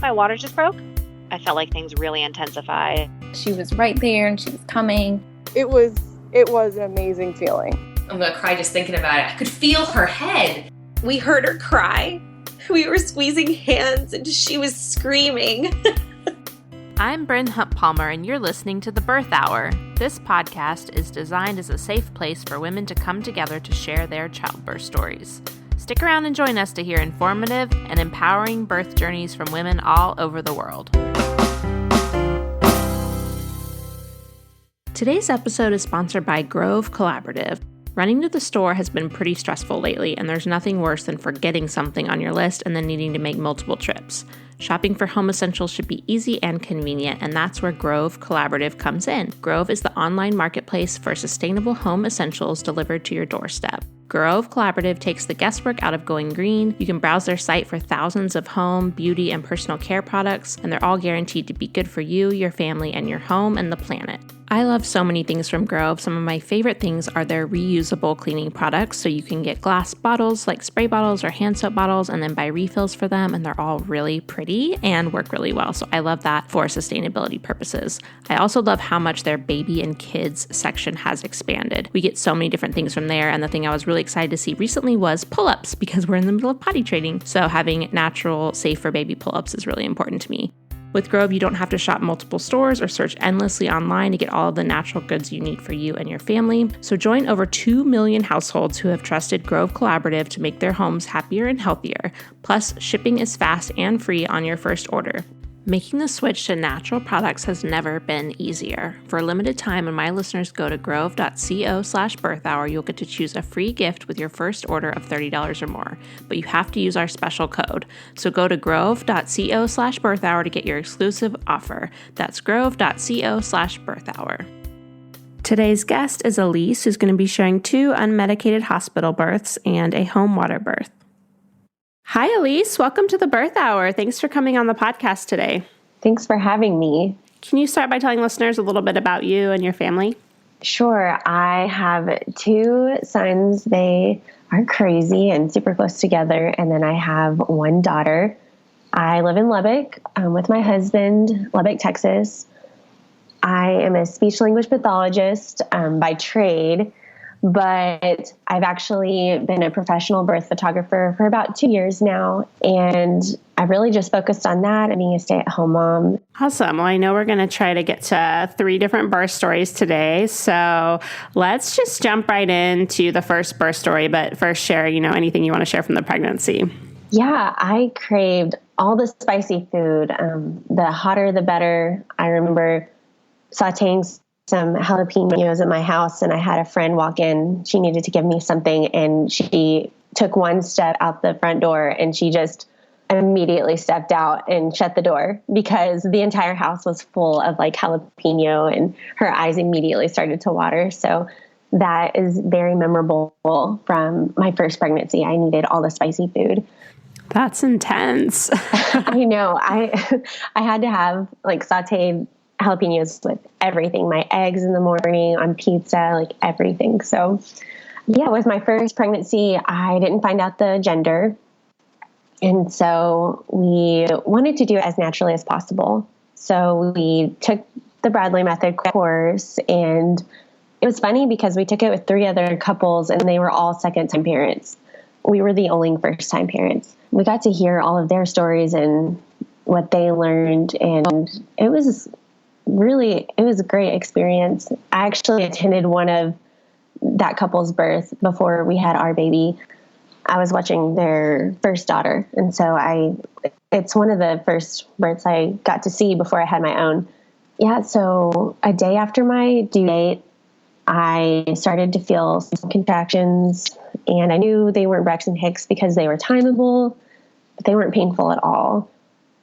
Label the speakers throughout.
Speaker 1: my water just broke. I felt like things really intensified.
Speaker 2: She was right there and she was coming.
Speaker 3: It was an amazing feeling.
Speaker 4: I'm gonna cry just thinking about it. I could feel her head.
Speaker 5: We heard her cry. We were squeezing hands and she was screaming.
Speaker 6: I'm Bryn Hunt-Palmer, and you're listening to The Birth Hour. This podcast is designed as a safe place for women to come together to share their childbirth stories. Stick around and join us to hear informative and empowering birth journeys from women all over the world. Today's episode is sponsored by Grove Collaborative. Running to the store has been pretty stressful lately, and there's nothing worse than forgetting something on your list and then needing to make multiple trips. Shopping for home essentials should be easy and convenient, and that's where Grove Collaborative comes in. Grove is the online marketplace for sustainable home essentials delivered to your doorstep. Grove Collaborative takes the guesswork out of going green. You can browse their site for thousands of home, beauty, and personal care products, and they're all guaranteed to be good for you, your family, and your home and the planet. I love so many things from Grove. Some of my favorite things are their reusable cleaning products, so you can get glass bottles like spray bottles or hand soap bottles and then buy refills for them, and they're all really pretty and work really well, so I love that for sustainability purposes. I also love how much their baby and kids section has expanded. We get so many different things from there, and the thing I was really excited to see recently was pull-ups, because we're in the middle of potty training, so having natural, safe for baby pull-ups is really important to me. With Grove, you don't have to shop multiple stores or search endlessly online to get all of the natural goods you need for you and your family. So join over 2 million households who have trusted Grove Collaborative to make their homes happier and healthier. Plus, shipping is fast and free on your first order. Making the switch to natural products has never been easier. For a limited time, when my listeners go to grove.co/birthhour, you'll get to choose a free gift with your first order of $30 or more. But you have to use our special code. So go to grove.co/birthhour to get your exclusive offer. That's grove.co/birthhour. Today's guest is Elise, who's going to be sharing 2 unmedicated hospital births and a home water birth. Hi, Elise. Welcome to the Birth Hour. Thanks for coming on the podcast today.
Speaker 7: Thanks for having me.
Speaker 6: Can you start by telling listeners a little bit about you and your family?
Speaker 7: Sure. I have 2 sons. They are crazy and super close together. And then I have 1 daughter. I live in Lubbock with my husband, Lubbock, Texas. I am a speech language pathologist by trade, but I've actually been a professional birth photographer for about 2 years now, and I've really just focused on that and being a stay-at-home mom.
Speaker 6: Awesome. Well, I know we're going to try to get to 3 different birth stories today, so let's just jump right into the first birth story, but first share, anything you want to share from the pregnancy.
Speaker 7: Yeah, I craved all the spicy food. The hotter, the better. I remember sauteing some jalapenos at my house, and I had a friend walk in. She needed to give me something, and she took 1 step out the front door, and she just immediately stepped out and shut the door because the entire house was full of jalapeno, and her eyes immediately started to water. So that is very memorable from my first pregnancy. I needed all the spicy food.
Speaker 6: That's intense.
Speaker 7: I know. I had to have sauteed jalapenos with everything, my eggs in the morning, on pizza, everything. So yeah, with my first pregnancy, I didn't find out the gender. And so we wanted to do it as naturally as possible. So we took the Bradley method course, and it was funny because we took it with 3 other couples, and they were all second-time parents. We were the only first-time parents. We got to hear all of their stories and what they learned, and it was a great experience. I actually attended one of that couple's birth before we had our baby. I was watching their first daughter. And so it's one of the first births I got to see before I had my own. Yeah. So a day after my due date, I started to feel some contractions, and I knew they weren't Braxton Hicks because they were timeable, but they weren't painful at all.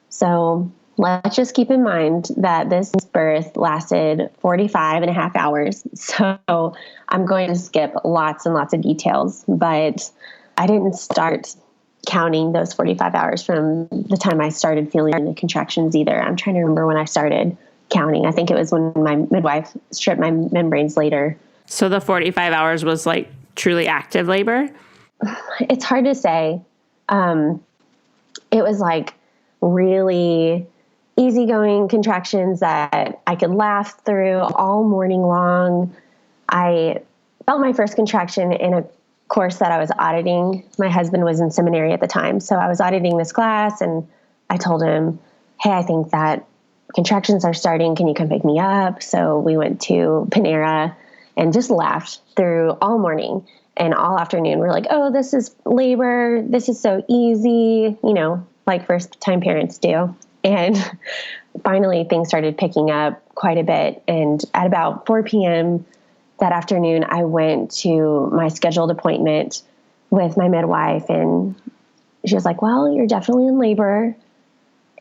Speaker 7: So let's just keep in mind that this birth lasted 45 and a half hours. So I'm going to skip lots and lots of details, but I didn't start counting those 45 hours from the time I started feeling the contractions either. I'm trying to remember when I started counting. I think it was when my midwife stripped my membranes later.
Speaker 6: So the 45 hours was truly active labor?
Speaker 7: It's hard to say. It was really easygoing contractions that I could laugh through all morning long. I felt my first contraction in a course that I was auditing. My husband was in seminary at the time, so I was auditing this class, and I told him, hey, I think that contractions are starting. Can you come pick me up? So we went to Panera and just laughed through all morning and all afternoon. We're like, oh, this is labor. This is so easy, like first-time parents do. And finally, things started picking up quite a bit. And at about 4 p.m. that afternoon, I went to my scheduled appointment with my midwife, and she was like, well, you're definitely in labor.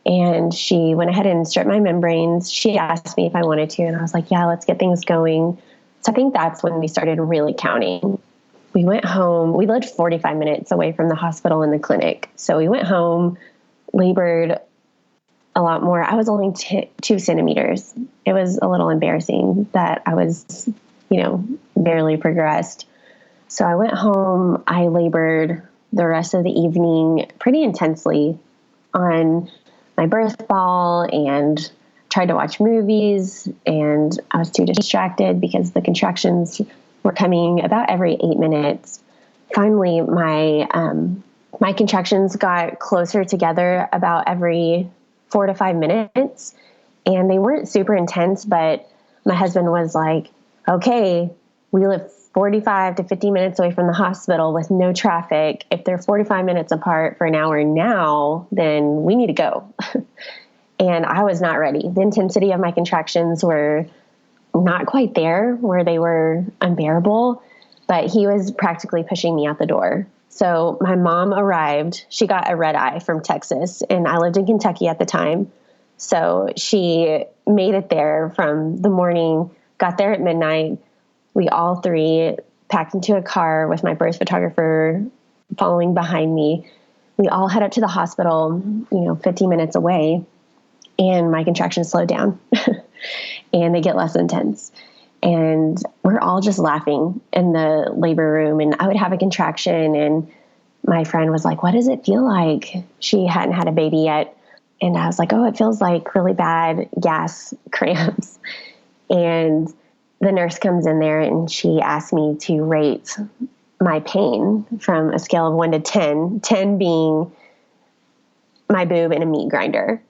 Speaker 7: And she went ahead and stripped my membranes. She asked me if I wanted to, and I was like, yeah, let's get things going. So I think that's when we started really counting. We went home. We lived 45 minutes away from the hospital and the clinic. So we went home, labored a lot more. I was only 2 centimeters. It was a little embarrassing that I was, barely progressed. So I went home. I labored the rest of the evening pretty intensely on my birth ball and tried to watch movies, and I was too distracted because the contractions were coming about every 8 minutes. Finally, my contractions got closer together about every 4 to 5 minutes, and they weren't super intense, but my husband was like, okay, we live 45 to 50 minutes away from the hospital with no traffic. If they're 45 minutes apart for an hour now, then we need to go. And I was not ready. The intensity of my contractions were not quite there where they were unbearable, but he was practically pushing me out the door. So my mom arrived. She got a red eye from Texas, and I lived in Kentucky at the time. So she made it there from the morning, got there at midnight. We all three packed into a car with my birth photographer following behind me. We all head up to the hospital, 15 minutes away, and my contractions slow down and they get less intense. And we're all just laughing in the labor room. And I would have a contraction, and my friend was like, what does it feel like? She hadn't had a baby yet. And I was like, oh, it feels like really bad gas cramps. And the nurse comes in there and she asked me to rate my pain from a scale of 1 to 10, 10 being my boob in a meat grinder.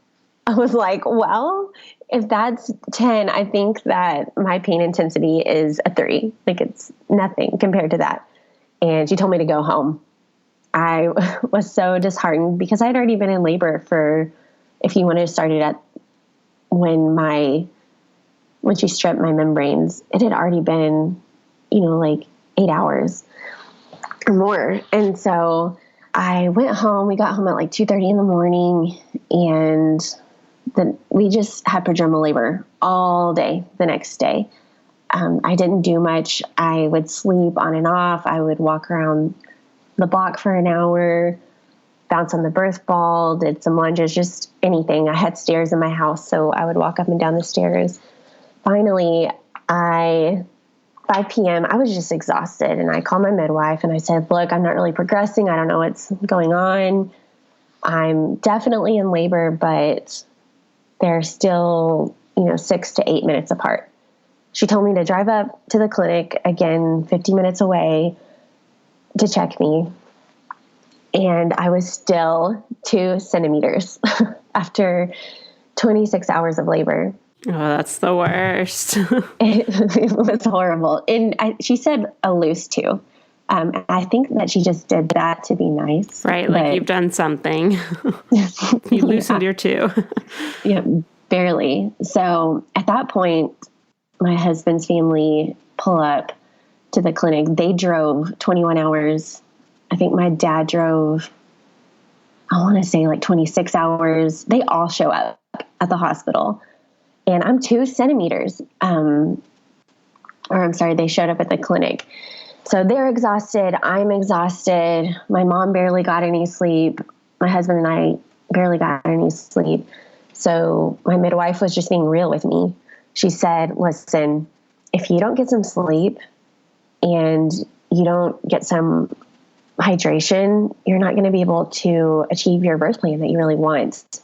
Speaker 7: I was like, well, if that's 10, I think that my pain intensity is a 3. Like, it's nothing compared to that. And she told me to go home. I was so disheartened because I'd already been in labor for, if you want to start it at when she stripped my membranes, it had already been, like 8 hours or more. And so I went home. We got home at like 2:30 in the morning, and then we just had prodromal labor all day the next day. I didn't do much. I would sleep on and off. I would walk around the block for an hour, bounce on the birth ball, did some lunges, just anything. I had stairs in my house, so I would walk up and down the stairs. Finally, 5 p.m., I was just exhausted, and I called my midwife and I said, look, I'm not really progressing. I don't know what's going on. I'm definitely in labor, but they're still, 6 to 8 minutes apart. She told me to drive up to the clinic, again, 50 minutes away, to check me. And I was still 2 centimeters after 26 hours of labor.
Speaker 6: Oh, that's the worst.
Speaker 7: It was horrible. And she said a loose 2. I think that she just did that to be nice.
Speaker 6: Right, like you've done something. You loosened your 2.
Speaker 7: Yeah, barely. So at that point, my husband's family pull up to the clinic. They drove 21 hours. I think my dad drove, I want to say like 26 hours. They all show up at the hospital. And I'm 2 centimeters. They showed up at the clinic. So they're exhausted. I'm exhausted. My mom barely got any sleep. My husband and I barely got any sleep. So my midwife was just being real with me. She said, listen, if you don't get some sleep and you don't get some hydration, you're not going to be able to achieve your birth plan that you really want.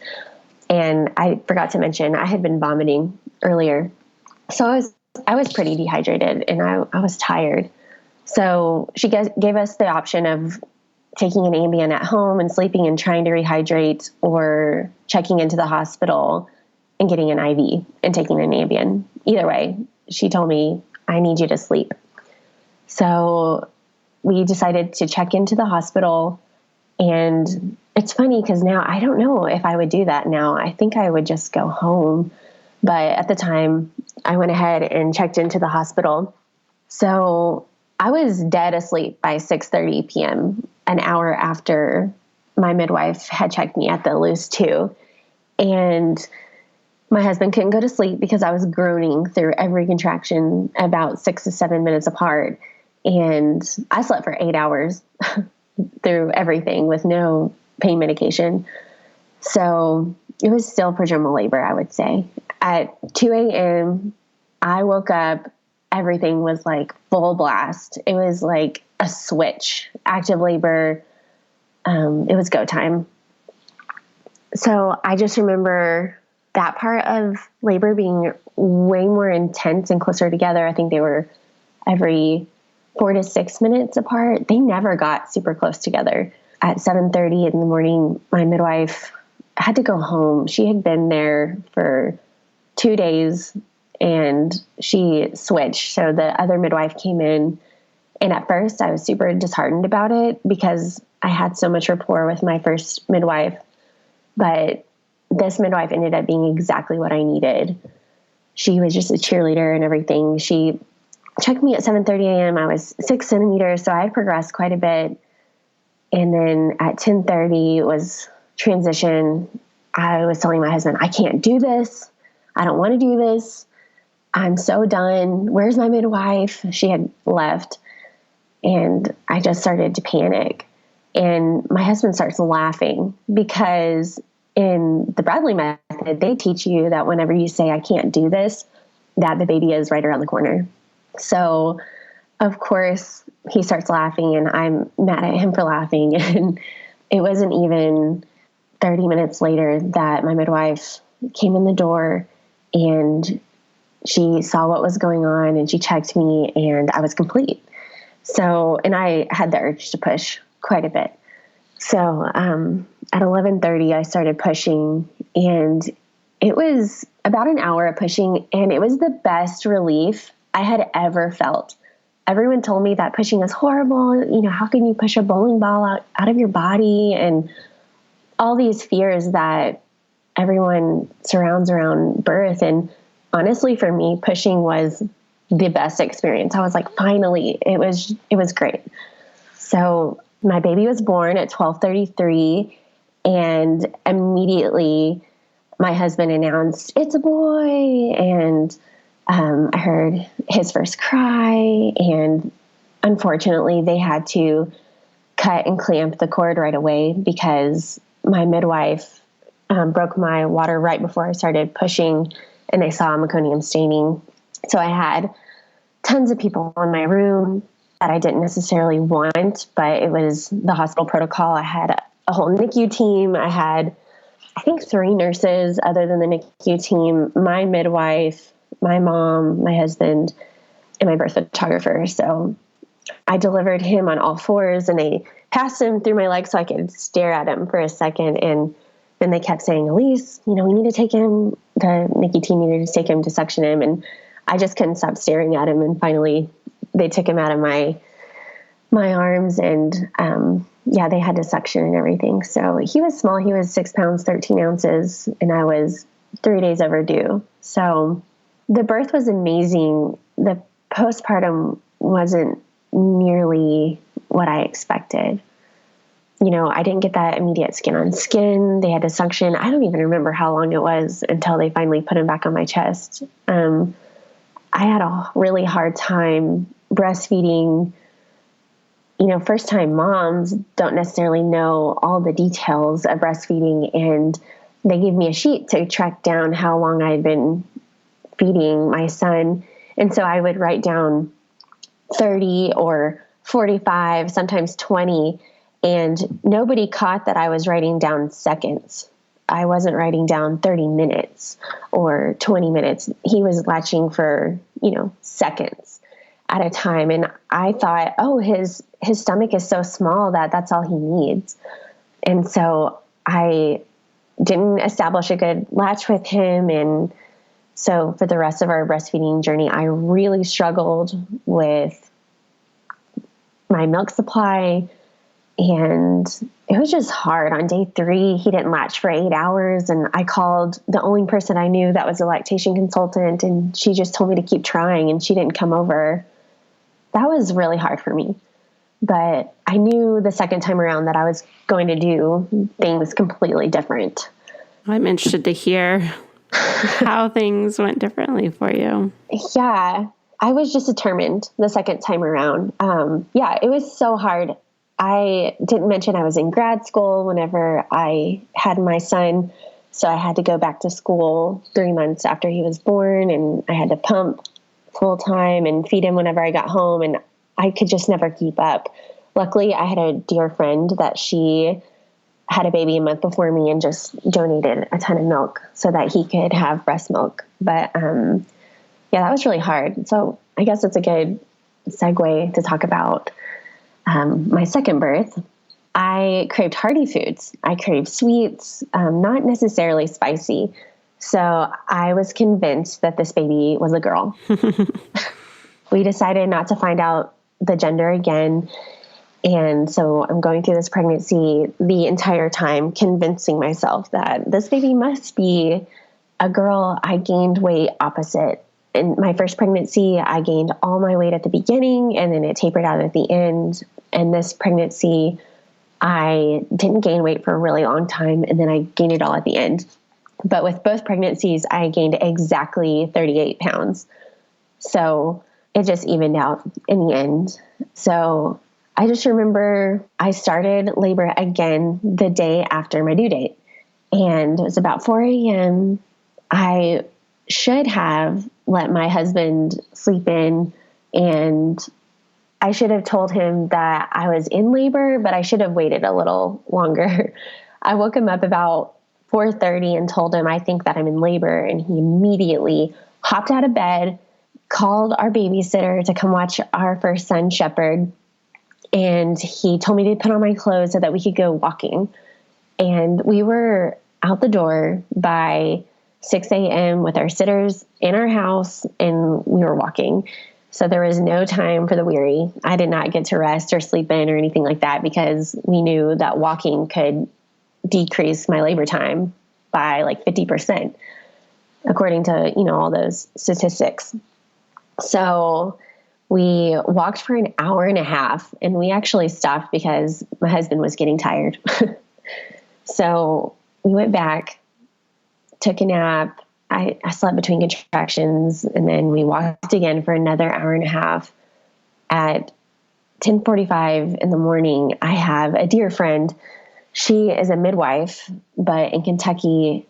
Speaker 7: And I forgot to mention, I had been vomiting earlier. So I was pretty dehydrated and I was tired. So she gave us the option of taking an Ambien at home and sleeping and trying to rehydrate, or checking into the hospital and getting an IV and taking an Ambien. Either way, she told me, I need you to sleep. So we decided to check into the hospital. And it's funny because now I don't know if I would do that now. I think I would just go home. But at the time, I went ahead and checked into the hospital. So I was dead asleep by 6:30 p.m., an hour after my midwife had checked me at the loose 2. And my husband couldn't go to sleep because I was groaning through every contraction about 6 to 7 minutes apart. And I slept for 8 hours through everything with no pain medication. So it was still prodromal labor, I would say. At 2 a.m., I woke up, everything was like full blast. It was like a switch, active labor. It was go time. So I just remember that part of labor being way more intense and closer together. I think they were every 4 to 6 minutes apart. They never got super close together. At 7:30 in the morning, my midwife had to go home. She had been there for 2 days and she switched. So the other midwife came in, and at first I was super disheartened about it because I had so much rapport with my first midwife, but this midwife ended up being exactly what I needed. She was just a cheerleader and everything. She checked me at 7:30 a.m. I was 6 centimeters, so I had progressed quite a bit. And then at 10:30 was transition. I was telling my husband, I can't do this. I don't want to do this. I'm so done. Where's my midwife? She had left. And I just started to panic. And my husband starts laughing because in the Bradley method, they teach you that whenever you say, I can't do this, that the baby is right around the corner. So, of course, he starts laughing and I'm mad at him for laughing. And it wasn't even 30 minutes later that my midwife came in the door and she saw what was going on and she checked me and I was complete. So, and I had the urge to push quite a bit. So, at 11:30, I started pushing, and it was about an hour of pushing, and it was the best relief I had ever felt. Everyone told me that pushing is horrible. You know, how can you push a bowling ball out of your body? And all these fears that everyone surrounds around birth. And honestly, for me, pushing was the best experience. I was like, finally, it was great. So my baby was born at 12:33, and immediately my husband announced, it's a boy. And I heard his first cry, and unfortunately they had to cut and clamp the cord right away because my midwife broke my water right before I started pushing, and they saw meconium staining. So I had tons of people in my room that I didn't necessarily want, but it was the hospital protocol. I had a whole NICU team. I had, I think, 3 nurses other than the NICU team, my midwife, my mom, my husband, and my birth photographer. So I delivered him on all 4s, and they passed him through my legs so I could stare at him for a second. And then they kept saying, Elise, you know, we need to take him. The NICU team needed to take him to suction him. And I just couldn't stop staring at him. And finally they took him out of my arms, and, they had to suction and everything. So he was small. He was 6 pounds, 13 ounces, and I was 3 days overdue. So the birth was amazing. The postpartum wasn't nearly what I expected. You know, I didn't get that immediate skin on skin. They had to suction. I don't even remember how long it was until they finally put him back on my chest. I had a really hard time breastfeeding. You know, first-time moms don't necessarily know all the details of breastfeeding, and they gave me a sheet to track down how long I had been feeding my son. And so I would write down 30 or 45, sometimes 20, and nobody caught that I was writing down seconds. I wasn't writing down 30 minutes or 20 minutes. He was latching for, seconds at a time. And I thought, oh, his stomach is so small that that's all he needs. And so I didn't establish a good latch with him. And so for the rest of our breastfeeding journey, I really struggled with my milk supply. And it was just hard. On day 3, he didn't latch for 8 hours. And I called the only person I knew that was a lactation consultant, and she just told me to keep trying, and she didn't come over. That was really hard for me. But I knew the second time around that I was going to do things completely different.
Speaker 6: I'm interested to hear how things went differently for you.
Speaker 7: Yeah, I was just determined the second time around. It was so hard. I didn't mention I was in grad school whenever I had my son. So I had to go back to school 3 months after he was born, and I had to pump full time and feed him whenever I got home. And I could just never keep up. Luckily, I had a dear friend that she had a baby a month before me and just donated a ton of milk so that he could have breast milk. But that was really hard. So I guess it's a good segue to talk about my second birth. I craved hearty foods. I craved sweets, not necessarily spicy. So I was convinced that this baby was a girl. We decided not to find out the gender again. And so I'm going through this pregnancy the entire time, convincing myself that this baby must be a girl. I gained weight opposite. In my first pregnancy, I gained all my weight at the beginning, and then it tapered out at the end. And this pregnancy, I didn't gain weight for a really long time, and then I gained it all at the end. But with both pregnancies, I gained exactly 38 pounds. So it just evened out in the end. So I just remember I started labor again the day after my due date. And it was about 4 a.m. I should have let my husband sleep in, and I should have told him that I was in labor, but I should have waited a little longer. I woke him up about 4:30 and told him, I think that I'm in labor. And he immediately hopped out of bed, called our babysitter to come watch our first son, Shepherd. And he told me to put on my clothes so that we could go walking. And we were out the door by 6 a.m. with our sitters in our house, and we were walking. So there was no time for the weary. I did not get to rest or sleep in or anything like that, because we knew that walking could decrease my labor time by like 50%, according to, all those statistics. So we walked for an hour and a half, and we actually stopped because my husband was getting tired. So we went back, took a nap. I slept between contractions, and then we walked again for another hour and a half. At 10:45 in the morning, I have a dear friend. She is a midwife, but in Kentucky,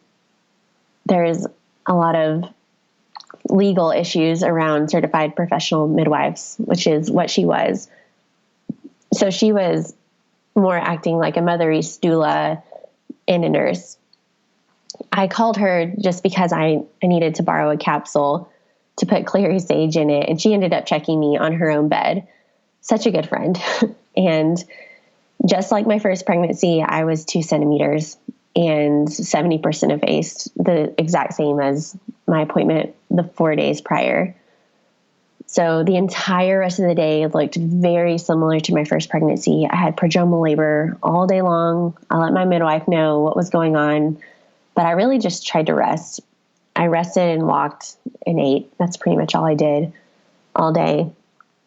Speaker 7: there's a lot of legal issues around certified professional midwives, which is what she was. So she was more acting like a motherese doula and a nurse. I called her just because I needed to borrow a capsule to put clary sage in it, and she ended up checking me on her own bed. Such a good friend. And just like my first pregnancy, I was 2 centimeters and 70% effaced, the exact same as my appointment the 4 days prior. So the entire rest of the day looked very similar to my first pregnancy. I had prodromal labor all day long. I let my midwife know what was going on, but I really just tried to rest. I rested and walked and ate. That's pretty much all I did all day.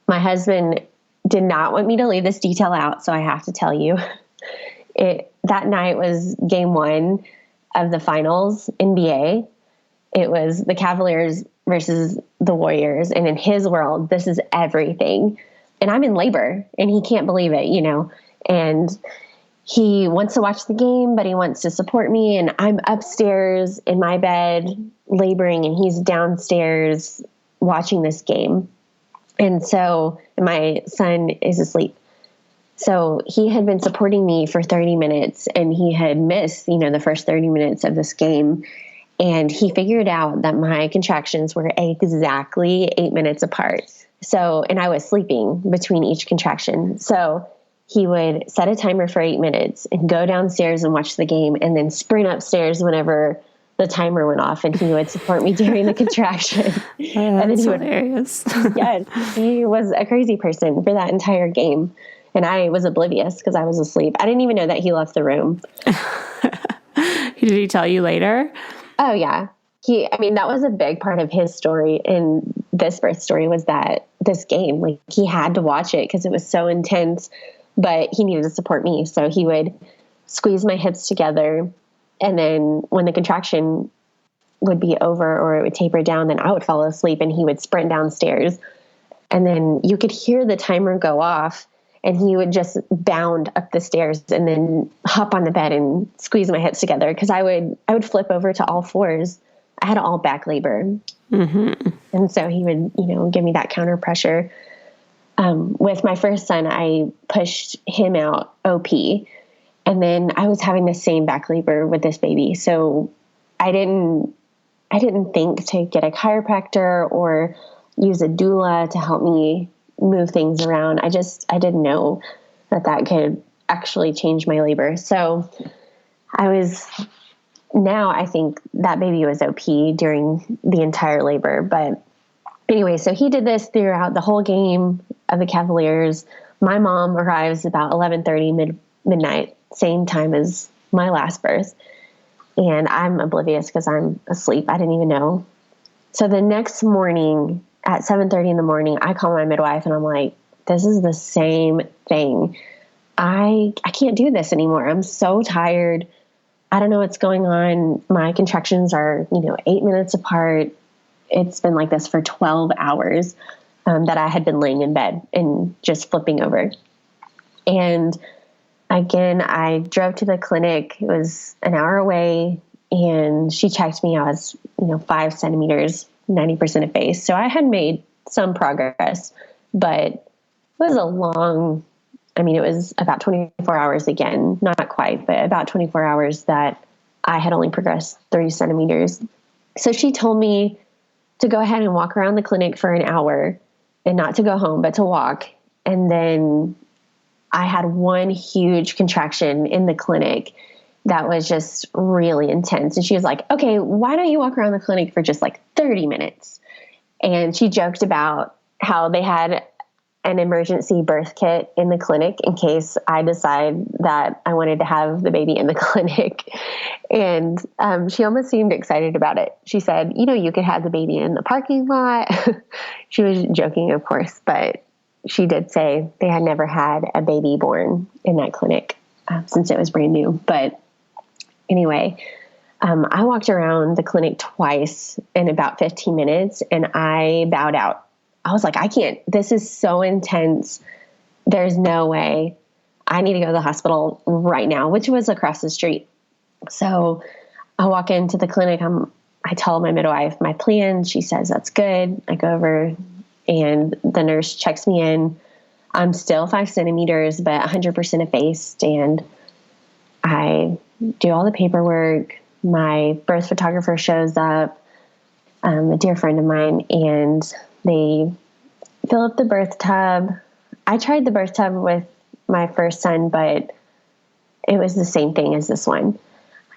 Speaker 7: My husband did not want me to leave this detail out, so I have to tell you. That night was game 1 of the finals NBA. It was the Cavaliers versus the Warriors. And in his world, this is everything. And I'm in labor, and he can't believe it, and he wants to watch the game, but he wants to support me. And I'm upstairs in my bed laboring, and he's downstairs watching this game. And so my son is asleep. So he had been supporting me for 30 minutes and he had missed, the first 30 minutes of this game. And he figured out that my contractions were exactly 8 minutes apart. So, and I was sleeping between each contraction. So he would set a timer for 8 minutes and go downstairs and watch the game and then sprint upstairs whenever the timer went off, and he would support me during the contraction. And then he would,
Speaker 6: hilarious.
Speaker 7: yes, he was a crazy person for that entire game. And I was oblivious because I was asleep. I didn't even know that he left the room.
Speaker 6: Did he tell you later?
Speaker 7: Oh, yeah. That was a big part of his story in this birth story, was that this game, like, he had to watch it because it was so intense, but he needed to support me. So he would squeeze my hips together. And then when the contraction would be over or it would taper down, then I would fall asleep and he would sprint downstairs. And then you could hear the timer go off and he would just bound up the stairs and then hop on the bed and squeeze my hips together. Cause I would flip over to all fours. I had all back labor. Mm-hmm. And so he would, give me that counter pressure. With my first son, I pushed him out OP. And then I was having the same back labor with this baby. So I didn't think to get a chiropractor or use a doula to help me move things around. I didn't know that could actually change my labor. So I think that baby was OP during the entire labor. But anyway, so he did this throughout the whole game of the Cavaliers. My mom arrives about 11:30 midnight, same time as my last birth. And I'm oblivious because I'm asleep. I didn't even know. So the next morning at 7:30 in the morning, I call my midwife and I'm like, this is the same thing. I can't do this anymore. I'm so tired. I don't know what's going on. My contractions are, 8 minutes apart. It's been like this for 12 hours that I had been laying in bed and just flipping over. And again, I drove to the clinic. It was an hour away and she checked me. I was, 5 centimeters, 90% of face. So I had made some progress, but it was it was about 24 hours again, not quite, but about 24 hours that I had only progressed 3 centimeters. So she told me to go ahead and walk around the clinic for an hour and not to go home, but to walk. And then I had one huge contraction in the clinic that was just really intense. And she was like, okay, why don't you walk around the clinic for just like 30 minutes? And she joked about how they had an emergency birth kit in the clinic in case I decide that I wanted to have the baby in the clinic. And she almost seemed excited about it. She said, you could have the baby in the parking lot. She was joking, of course, but she did say they had never had a baby born in that clinic since it was brand new. But anyway, I walked around the clinic twice in about 15 minutes and I bowed out. I was like, I can't, this is so intense. There's no way. I need to go to the hospital right now, which was across the street. So I walk into the clinic. I tell my midwife my plan. She says, that's good. I go over and the nurse checks me in. I'm still 5 centimeters, but 100% effaced. And I do all the paperwork. My birth photographer shows up, a dear friend of mine, and they fill up the birth tub. I tried the birth tub with my first son, but it was the same thing as this one.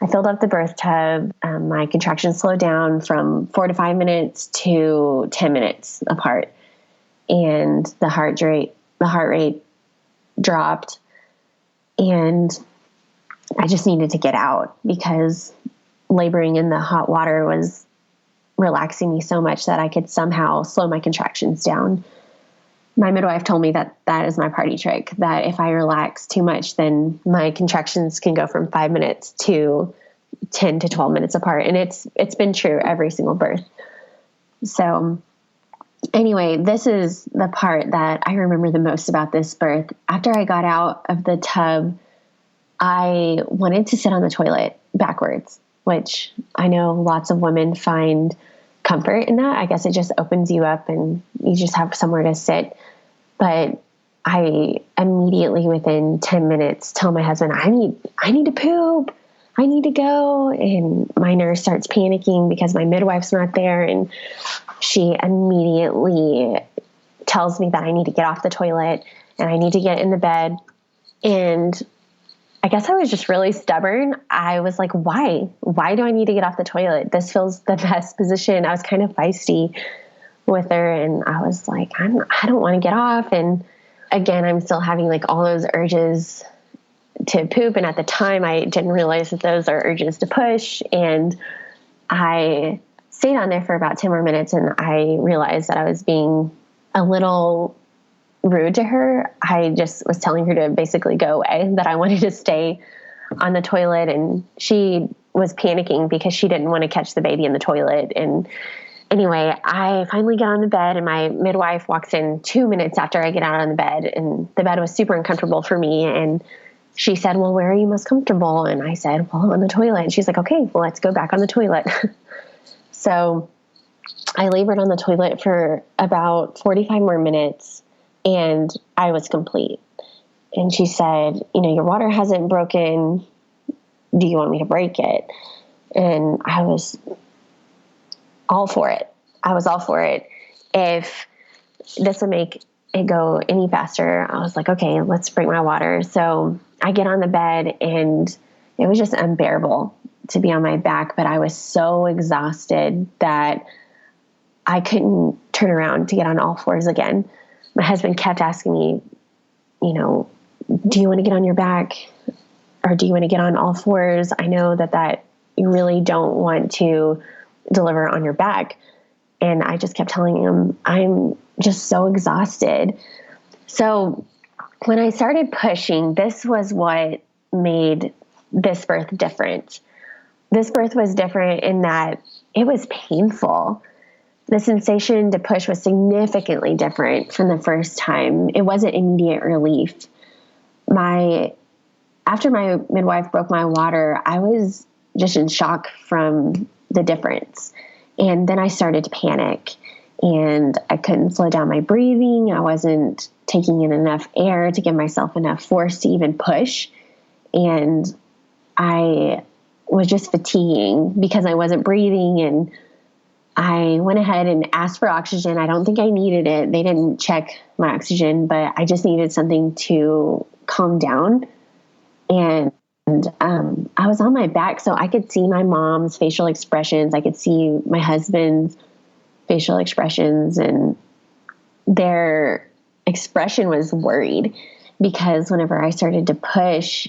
Speaker 7: I filled up the birth tub. My contractions slowed down from 4 to 5 minutes to 10 minutes apart. And the heart rate dropped. And I just needed to get out because laboring in the hot water was relaxing me so much that I could somehow slow my contractions down. My midwife told me that is my party trick, that if I relax too much, then my contractions can go from 5 minutes to 10 to 12 minutes apart. And it's been true every single birth. So anyway, this is the part that I remember the most about this birth. After I got out of the tub, I wanted to sit on the toilet backwards, which I know lots of women find comfort in that. I guess it just opens you up and you just have somewhere to sit. But I immediately within 10 minutes tell my husband, I need to poop. I need to go. And my nurse starts panicking because my midwife's not there. And she immediately tells me that I need to get off the toilet and I need to get in the bed. And I guess I was just really stubborn. I was like, why? Why do I need to get off the toilet? This feels the best position. I was kind of feisty with her. And I was like, I don't want to get off. And again, I'm still having like all those urges to poop. And at the time I didn't realize that those are urges to push. And I stayed on there for about 10 more minutes. And I realized that I was being a little rude to her. I just was telling her to basically go away, that I wanted to stay on the toilet. And she was panicking because she didn't want to catch the baby in the toilet. And anyway, I finally get on the bed and my midwife walks in 2 minutes after I get out on the bed, and the bed was super uncomfortable for me. And she said, well, where are you most comfortable? And I said, well, on the toilet. And she's like, okay, well, let's go back on the toilet. So I labored on the toilet for about 45 more minutes and I was complete. And she said, your water hasn't broken. Do you want me to break it? And I was all for it. If this would make it go any faster, I was like, okay, let's break my water. So I get on the bed and it was just unbearable to be on my back, but I was so exhausted that I couldn't turn around to get on all fours again. My husband kept asking me, do you want to get on your back or do you want to get on all fours? I know that you really don't want to deliver on your back. And I just kept telling him, I'm just so exhausted. So when I started pushing, this was what made this birth different. This birth was different in that it was painful. The sensation to push was significantly different from the first time. It wasn't immediate relief. After my midwife broke my water, I was just in shock from the difference. And then I started to panic and I couldn't slow down my breathing. I wasn't taking in enough air to give myself enough force to even push. And I was just fatiguing because I wasn't breathing. And I went ahead and asked for oxygen. I don't think I needed it. They didn't check my oxygen, but I just needed something to calm down. And I was on my back, so I could see my mom's facial expressions. I could see my husband's facial expressions, and their expression was worried because whenever I started to push,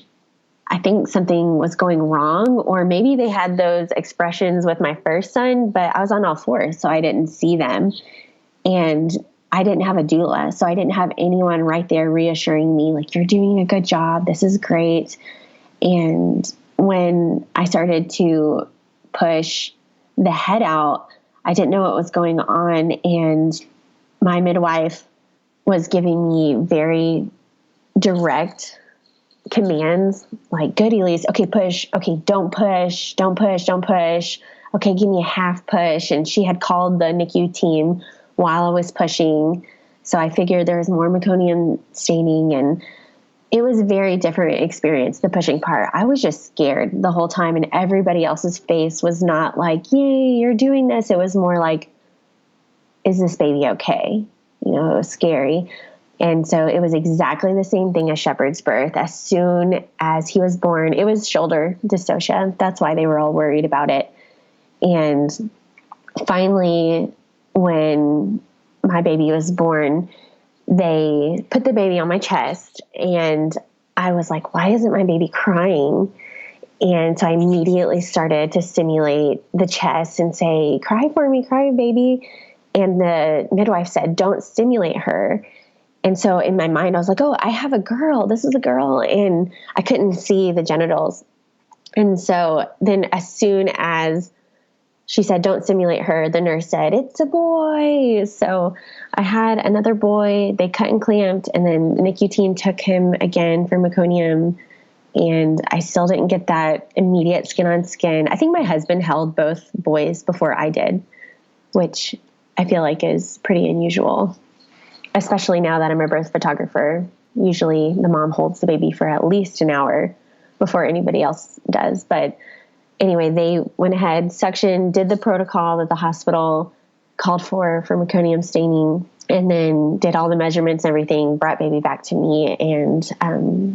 Speaker 7: I think something was going wrong, or maybe they had those expressions with my first son, but I was on all fours, so I didn't see them. And I didn't have a doula, so I didn't have anyone right there reassuring me, like, you're doing a good job. This is great. And when I started to push the head out, I didn't know what was going on. And my midwife was giving me very direct commands, like, good, Elise. Okay, push. Okay, don't push. Don't push. Don't push. Okay, give me a half push. And she had called the NICU team while I was pushing. So I figured there was more meconium staining, and it was a very different experience, the pushing part. I was just scared the whole time, and everybody else's face was not like, yay, you're doing this. It was more like, is this baby okay? It was scary. And so it was exactly the same thing as Shepherd's birth. As soon as he was born, it was shoulder dystocia. That's why they were all worried about it. And finally, when my baby was born, they put the baby on my chest, and I was like, why isn't my baby crying? And so I immediately started to stimulate the chest and say, cry for me, cry, baby. And the midwife said, don't stimulate her. And so in my mind, I was like, oh, I have a girl. This is a girl. And I couldn't see the genitals. And so then as soon as she said, don't stimulate her, the nurse said, it's a boy. So I had another boy. They cut and clamped, and then the NICU team took him again for meconium. And I still didn't get that immediate skin on skin. I think my husband held both boys before I did. which I feel like is pretty unusual, especially now that I'm a birth photographer. Usually the mom holds the baby for at least an hour before anybody else does. But anyway, they went ahead, suctioned, did the protocol that the hospital called for meconium staining, and then did all the measurements and everything, brought baby back to me. And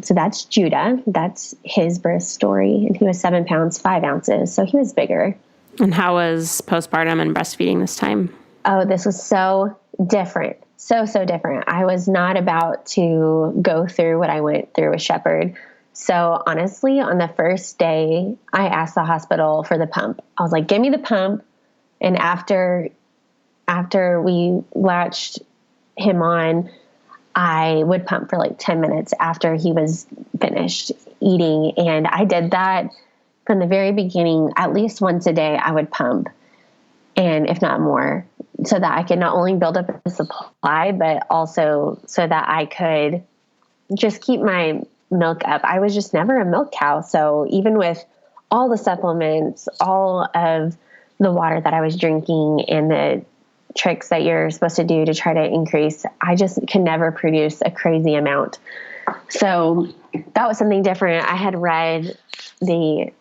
Speaker 7: so that's Judah. That's his birth story. And he was 7 pounds, 5 ounces. So he was bigger.
Speaker 6: And how was postpartum and breastfeeding this time?
Speaker 7: Oh, this was so different. So different. I was not about to go through what I went through with Shepherd. So honestly, on the first day, I asked the hospital for the pump. I was like, give me the pump. And after we latched him on, I would pump for like 10 minutes after he was finished eating. And I did that from the very beginning. At least once a day, I would pump, and if not more, so that I could not only build up a supply, but also so that I could just keep my milk up. I was just never a milk cow. So even with all the supplements, all of the water that I was drinking, and the tricks that you're supposed to do to try to increase, I just can never produce a crazy amount. So that was something different. I had read the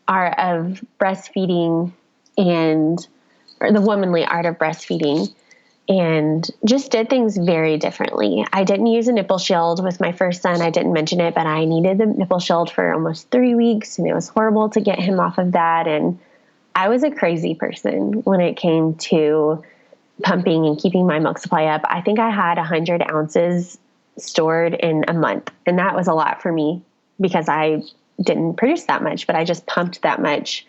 Speaker 7: Art of Breastfeeding or the Womanly Art of Breastfeeding, and just did things very differently. I didn't use a nipple shield with my first son. I didn't mention it, but I needed the nipple shield for almost 3 weeks, and it was horrible to get him off of that. And I was a crazy person when it came to pumping and keeping my milk supply up. I think I had 100 ounces stored in a month, and that was a lot for me because I didn't produce that much, but I just pumped that much.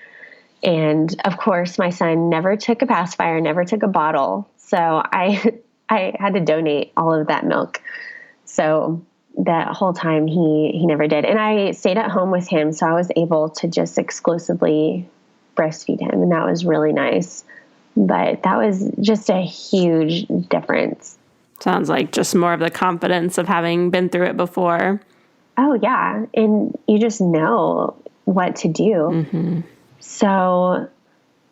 Speaker 7: And of course, my son never took a pacifier, never took a bottle. So I had to donate all of that milk. So that whole time he never did. And I stayed at home with him, so I was able to just exclusively breastfeed him. And that was really nice. But that was just a huge difference.
Speaker 6: Sounds like just more of the confidence of having been through it before.
Speaker 7: Oh, yeah. And you just know what to do.
Speaker 6: Mm-hmm.
Speaker 7: So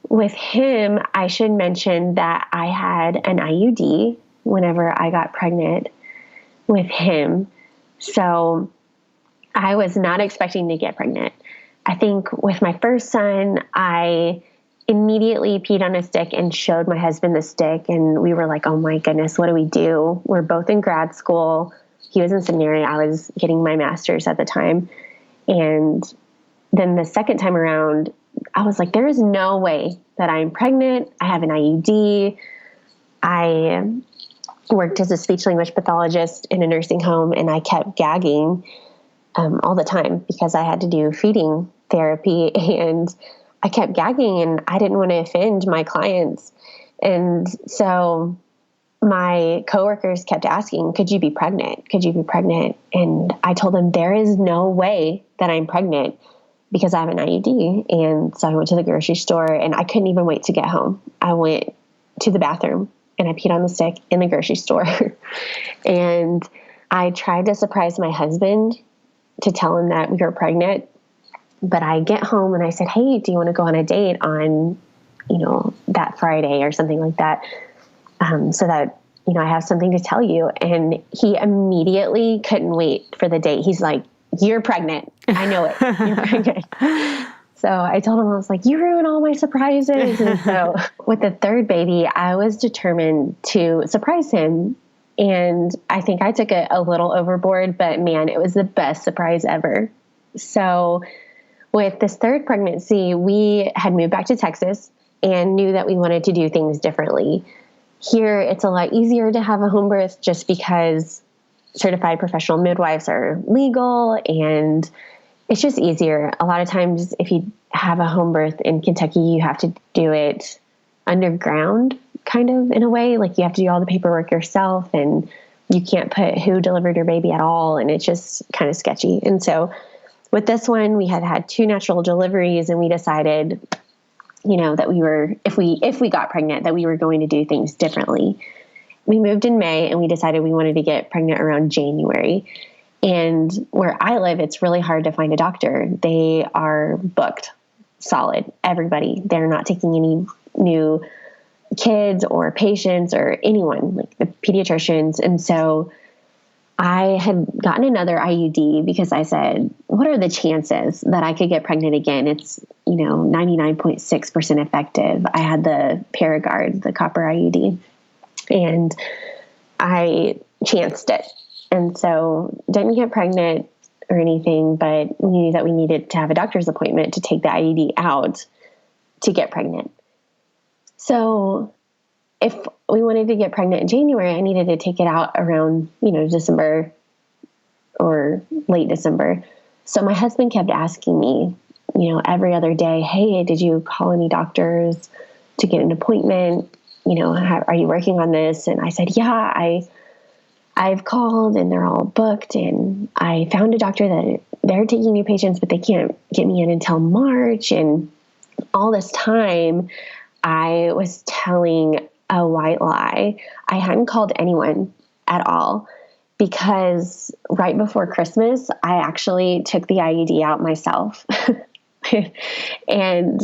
Speaker 7: with him, I should mention that I had an IUD whenever I got pregnant with him. So I was not expecting to get pregnant. I think with my first son, I immediately peed on a stick and showed my husband the stick. And we were like, oh my goodness, what do we do? We're both in grad school. He was in seminary. I was getting my master's at the time. And then the second time around, I was like, there is no way that I'm pregnant. I have an IUD. I worked as a speech language pathologist in a nursing home, and I kept gagging all the time because I had to do feeding therapy, and I kept gagging, and I didn't want to offend my clients. And so my coworkers kept asking, could you be pregnant? Could you be pregnant? And I told them there is no way that I'm pregnant because I have an IUD. And so I went to the grocery store, and I couldn't even wait to get home. I went to the bathroom and I peed on the stick in the grocery store. And I tried to surprise my husband to tell him that we were pregnant. But I get home and I said, hey, do you want to go on a date on, that Friday or something like that? So that, I have something to tell you. And he immediately couldn't wait for the date. He's like, you're pregnant. I know it. You're pregnant. So I told him, I was like, you ruin all my surprises. And so with the third baby, I was determined to surprise him. And I think I took it a little overboard, but man, it was the best surprise ever. So with this third pregnancy, we had moved back to Texas and knew that we wanted to do things differently. Here, it's a lot easier to have a home birth just because certified professional midwives are legal, and it's just easier. A lot of times, if you have a home birth in Kentucky, you have to do it underground, kind of in a way. Like you have to do all the paperwork yourself, and you can't put who delivered your baby at all, and it's just kind of sketchy. And so with this one, we had 2 natural deliveries, and we decided, that we were, if we got pregnant, that we were going to do things differently. We moved in May, and we decided we wanted to get pregnant around January. And where I live, it's really hard to find a doctor. They are booked solid, everybody. They're not taking any new kids or patients or anyone, like the pediatricians. And so I had gotten another IUD because I said, what are the chances that I could get pregnant again? It's, 99.6% effective. I had the Paragard, the copper IUD, and I chanced it. And so didn't get pregnant or anything, but we knew that we needed to have a doctor's appointment to take the IUD out to get pregnant. So if we wanted to get pregnant in January, I needed to take it out around, December or late December. So my husband kept asking me, every other day, hey, did you call any doctors to get an appointment? Are you working on this? And I said, yeah, I've called and they're all booked. And I found a doctor that they're taking new patients, but they can't get me in until March. And all this time I was telling a white lie. I hadn't called anyone at all because right before Christmas, I actually took the IUD out myself. And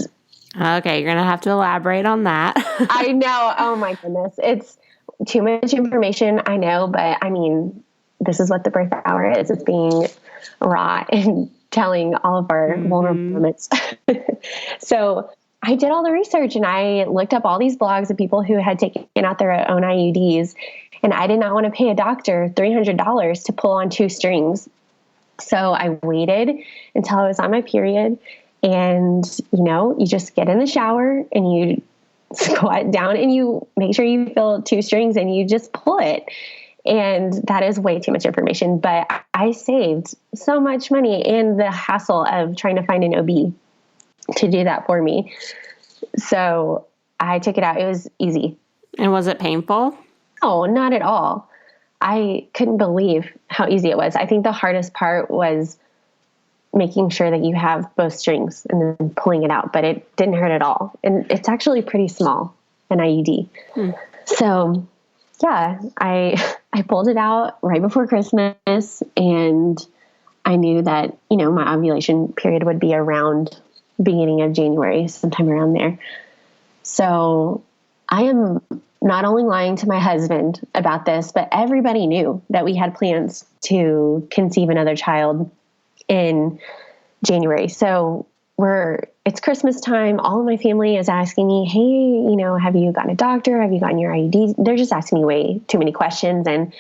Speaker 6: okay, you're going to have to elaborate on that.
Speaker 7: I know. Oh my goodness. It's too much information. I know, but I mean, this is what the birth hour is. It's being raw and telling all of our vulnerable moments. So I did all the research and I looked up all these blogs of people who had taken out their own IUDs, and I did not want to pay a doctor $300 to pull on two strings. So I waited until I was on my period, and, you just get in the shower and you squat down and you make sure you feel two strings and you just pull it. And that is way too much information, but I saved so much money and the hassle of trying to find an OB to do that for me. So I took it out. It was easy.
Speaker 6: And was it painful?
Speaker 7: Oh, not at all. I couldn't believe how easy it was. I think the hardest part was making sure that you have both strings and then pulling it out, but it didn't hurt at all. And it's actually pretty small, an IUD. So yeah, I pulled it out right before Christmas, and I knew that, my ovulation period would be around beginning of January, sometime around there. So I am not only lying to my husband about this, but everybody knew that we had plans to conceive another child in January. So it's Christmas time. All of my family is asking me, hey, have you gotten a doctor? Have you gotten your IUD? They're just asking me way too many questions. And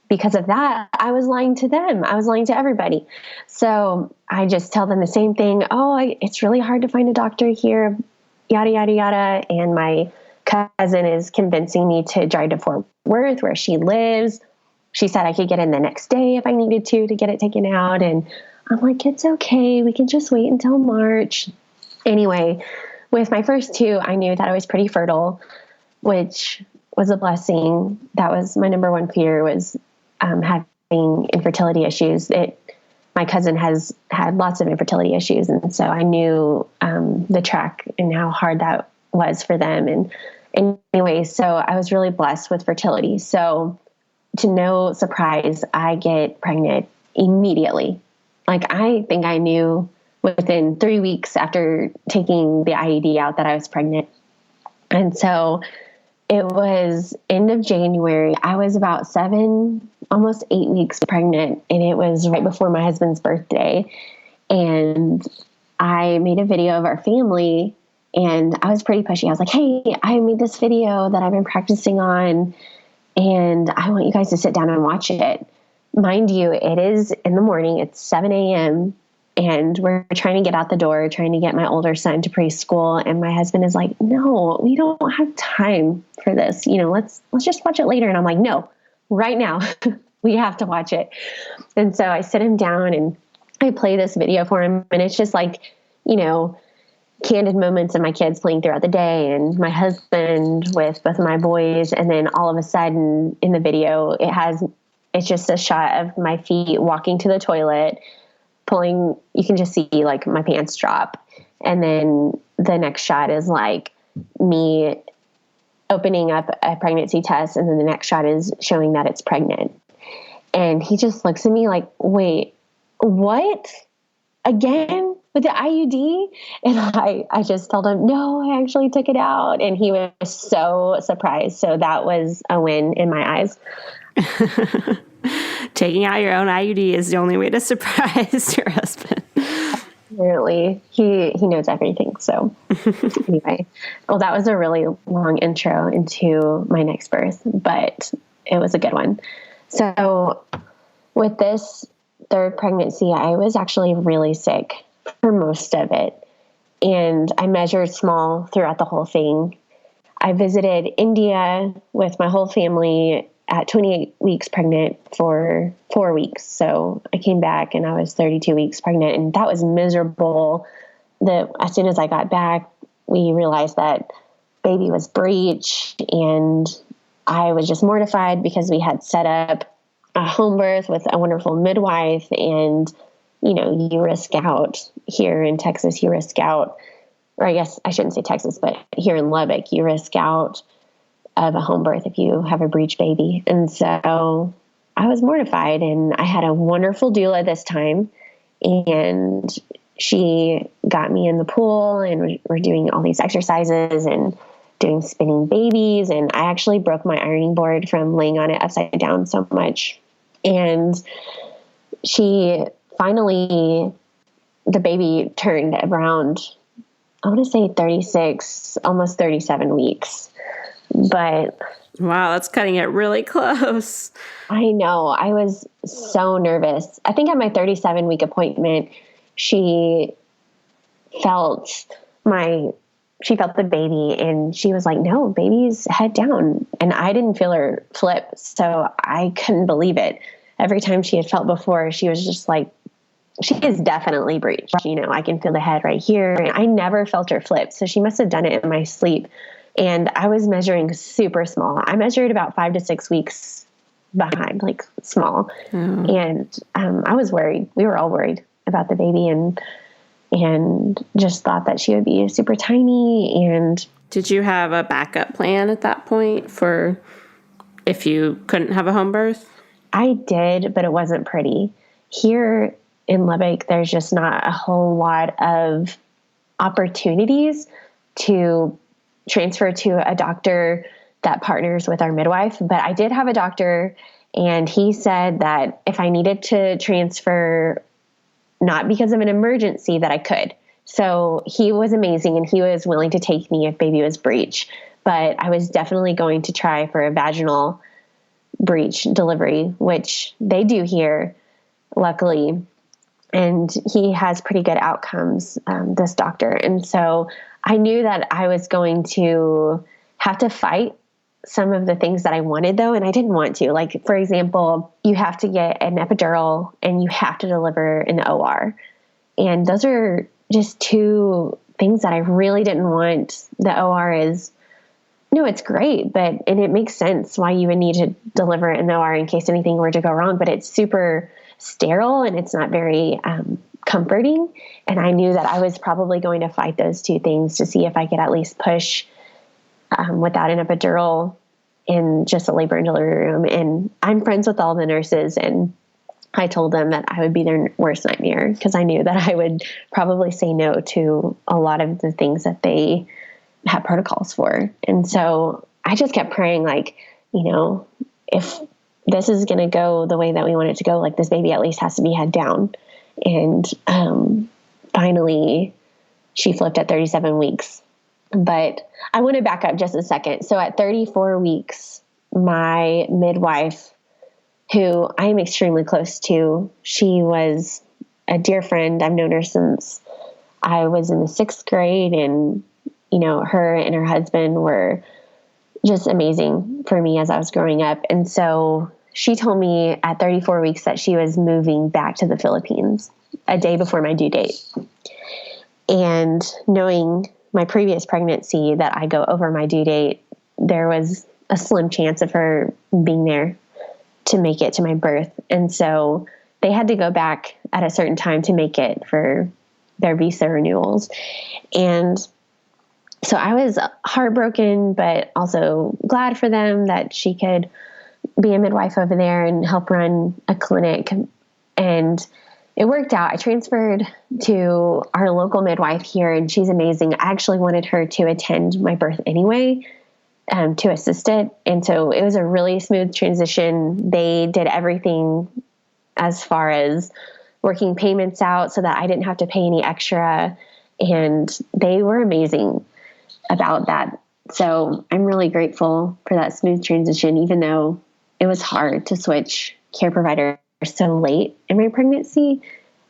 Speaker 7: because of that, I was lying to them. I was lying to everybody. So I just tell them the same thing. Oh, it's really hard to find a doctor here, yada, yada, yada. And my cousin is convincing me to drive to Fort Worth, where she lives. She said I could get in the next day if I needed to get it taken out. And I'm like, it's okay. We can just wait until March. Anyway, with my first two, I knew that I was pretty fertile, which was a blessing. That was my number one fear, was having infertility issues. My cousin has had lots of infertility issues. And so I knew the track and how hard that was for them. And anyway, so I was really blessed with fertility. So to no surprise, I get pregnant immediately. Like, I think I knew within 3 weeks after taking the IUD out that I was pregnant. And so it was end of January. I was about 7, almost 8 weeks pregnant, and it was right before my husband's birthday. And I made a video of our family, and I was pretty pushy. I was like, hey, I made this video that I've been practicing on, and I want you guys to sit down and watch it. Mind you, it is in the morning. It's 7 a.m. and we're trying to get out the door, trying to get my older son to preschool. And my husband is like, no, we don't have time for this. Let's just watch it later. And I'm like, no, right now we have to watch it. And so I sit him down and I play this video for him. And it's just like, candid moments of my kids playing throughout the day and my husband with both of my boys. And then all of a sudden in the video, it's just a shot of my feet walking to the toilet, pulling, you can just see like my pants drop. And then the next shot is like me opening up a pregnancy test. And then the next shot is showing that it's pregnant. And he just looks at me like, wait, what? Again? with the IUD? And I just told him, no, I actually took it out. And he was so surprised. So that was a win in my eyes.
Speaker 6: Taking out your own IUD is the only way to surprise your husband.
Speaker 7: Apparently, he knows everything. So anyway, well, that was a really long intro into my next birth, but it was a good one. So with this third pregnancy, I was actually really sick for most of it. And I measured small throughout the whole thing. I visited India with my whole family at 28 weeks pregnant for 4 weeks. So I came back and I was 32 weeks pregnant, and that was miserable. As soon as I got back, we realized that baby was breech, and I was just mortified because we had set up a home birth with a wonderful midwife. And, you know, you risk out here in Texas, you risk out, or I guess I shouldn't say Texas, but here in Lubbock, you risk out of a home birth if you have a breech baby. And so I was mortified, and I had a wonderful doula this time, and she got me in the pool, and we're doing all these exercises and doing spinning babies. And I actually broke my ironing board from laying on it upside down so much. And she finally, the baby turned around, I want to say 36, almost 37 weeks. But
Speaker 6: wow, that's cutting it really close.
Speaker 7: I know. I was so nervous. I think at my 37-week appointment, she felt the baby, and she was like, no, baby's head down. And I didn't feel her flip. So I couldn't believe it. Every time she had felt before, she was just like, she is definitely breech. You know, I can feel the head right here. And I never felt her flip. So she must have done it in my sleep. And I was measuring super small. I measured about 5 to 6 weeks behind, like small. And I was worried. We were all worried about the baby, and just thought that she would be super tiny. And
Speaker 6: did you have a backup plan at that point for if you couldn't have a home birth?
Speaker 7: I did, but it wasn't pretty. Here in Lubbock, there's just not a whole lot of opportunities to transfer to a doctor that partners with our midwife. But I did have a doctor, and he said that if I needed to transfer, not because of an emergency, that I could. So he was amazing, and he was willing to take me if baby was breech. But I was definitely going to try for a vaginal breech delivery, which they do here, luckily. And he has pretty good outcomes, this doctor. And so I knew that I was going to have to fight some of the things that I wanted, though, and I didn't want to. Like, for example, you have to get an epidural and you have to deliver in the OR. And those are just two things that I really didn't want. The OR is, no, it's great, and it makes sense why you would need to deliver in the OR in case anything were to go wrong, but it's super sterile and it's not very comforting. And I knew that I was probably going to fight those two things to see if I could at least push without an epidural in just a labor and delivery room. And I'm friends with all the nurses, and I told them that I would be their worst nightmare because I knew that I would probably say no to a lot of the things that they have protocols for. And so I just kept praying, like, you know, if this is going to go the way that we want it to go, like, this baby at least has to be head down. And finally she flipped at 37 weeks. But I want to back up just a second. So at 34 weeks, my midwife, who I am extremely close to, she was a dear friend. I've known her since I was in the 6th grade, and, you know, her and her husband were just amazing for me as I was growing up. And so she told me at 34 weeks that she was moving back to the Philippines a day before my due date. And knowing my previous pregnancy that I go over my due date, there was a slim chance of her being there to make it to my birth. And so they had to go back at a certain time to make it for their visa renewals. And so I was heartbroken, but also glad for them that she could be a midwife over there and help run a clinic. And it worked out. I transferred to our local midwife here, and she's amazing. I actually wanted her to attend my birth anyway, to assist it. And so it was a really smooth transition. They did everything as far as working payments out so that I didn't have to pay any extra. And they were amazing about that. So I'm really grateful for that smooth transition, even though it was hard to switch care providers so late in my pregnancy.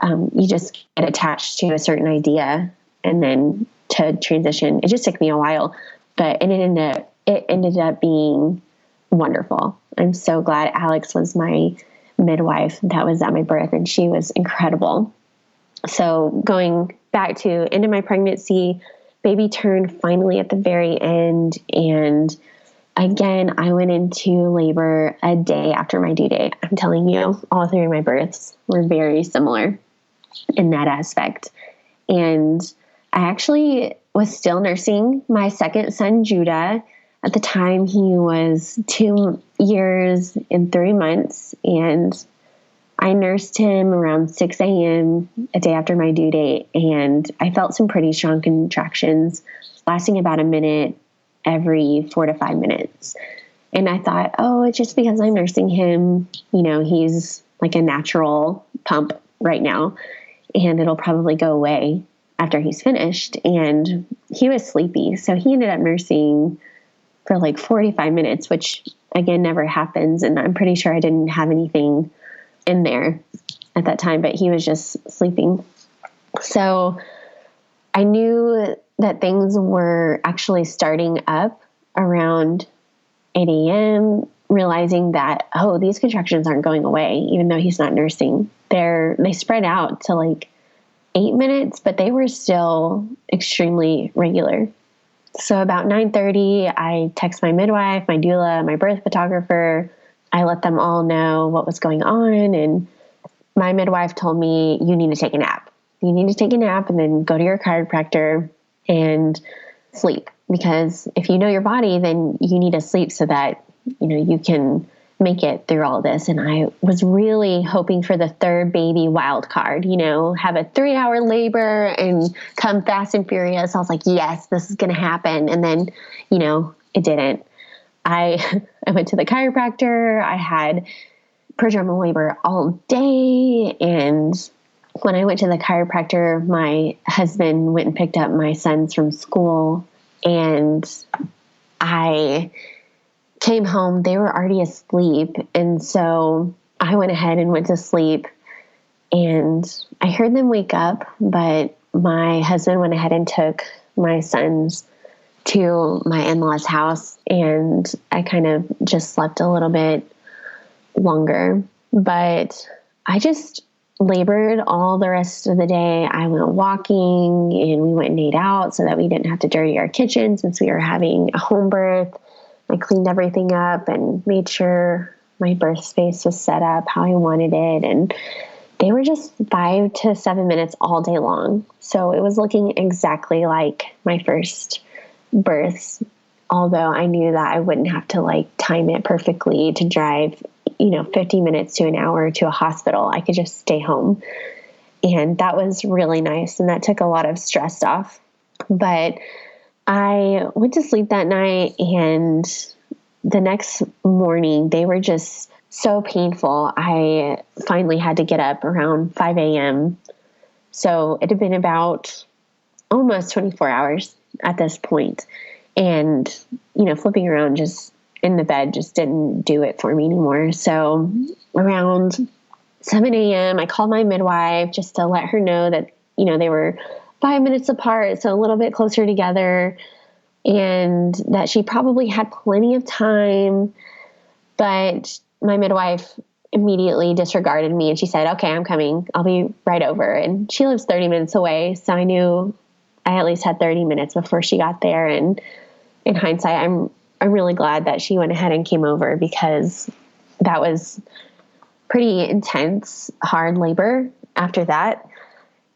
Speaker 7: You just get attached to a certain idea, and then to transition, it just took me a while, but it ended up being wonderful. I'm so glad Alex was my midwife that was at my birth, and she was incredible. So going back to end of my pregnancy, baby turned finally at the very end. And again, I went into labor a day after my due date. I'm telling you, all three of my births were very similar in that aspect. And I actually was still nursing my second son, Judah. At the time, he was 2 years and 3 months. And I nursed him around 6 a.m. a day after my due date. And I felt some pretty strong contractions lasting about a minute every 4 to 5 minutes. And I thought, oh, it's just because I'm nursing him. You know, he's like a natural pump right now, and it'll probably go away after he's finished. And he was sleepy. So he ended up nursing for like 45 minutes, which again, never happens. And I'm pretty sure I didn't have anything in there at that time, but he was just sleeping. So I knew that things were actually starting up around 8 a.m., realizing that, oh, these contractions aren't going away, even though he's not nursing. They spread out to like 8 minutes, but they were still extremely regular. So about 9:30, I text my midwife, my doula, my birth photographer. I let them all know what was going on. And my midwife told me, you need to take a nap. You need to take a nap and then go to your chiropractor and sleep. Because if you know your body, then you need to sleep so that, you know, you can make it through all this. And I was really hoping for the third baby wild card, you know, have a 3-hour labor and come fast and furious. I was like, yes, this is going to happen. And then, you know, it didn't. I went to the chiropractor. I had prodromal labor all day. And when I went to the chiropractor, my husband went and picked up my sons from school, and I came home. They were already asleep. And so I went ahead and went to sleep, and I heard them wake up, but my husband went ahead and took my sons to my in-laws' house, and I kind of just slept a little bit longer. But I just labored all the rest of the day. I went walking, and we went and ate out so that we didn't have to dirty our kitchen since we were having a home birth. I cleaned everything up and made sure my birth space was set up how I wanted it. And they were just 5 to 7 minutes all day long. So it was looking exactly like my first births, although I knew that I wouldn't have to like time it perfectly to drive, 50 minutes to an hour to a hospital. I could just stay home. And that was really nice. And that took a lot of stress off. But I went to sleep that night, and the next morning they were just so painful. I finally had to get up around 5 a.m. So it had been about almost 24 hours at this point. And, flipping around just in the bed just didn't do it for me anymore. So around 7 a.m., I called my midwife just to let her know that, they were 5 minutes apart, so a little bit closer together, and that she probably had plenty of time. But my midwife immediately disregarded me, and she said, okay, I'm coming. I'll be right over. And she lives 30 minutes away, so I knew I at least had 30 minutes before she got there. And in hindsight, I'm really glad that she went ahead and came over, because that was pretty intense, hard labor after that.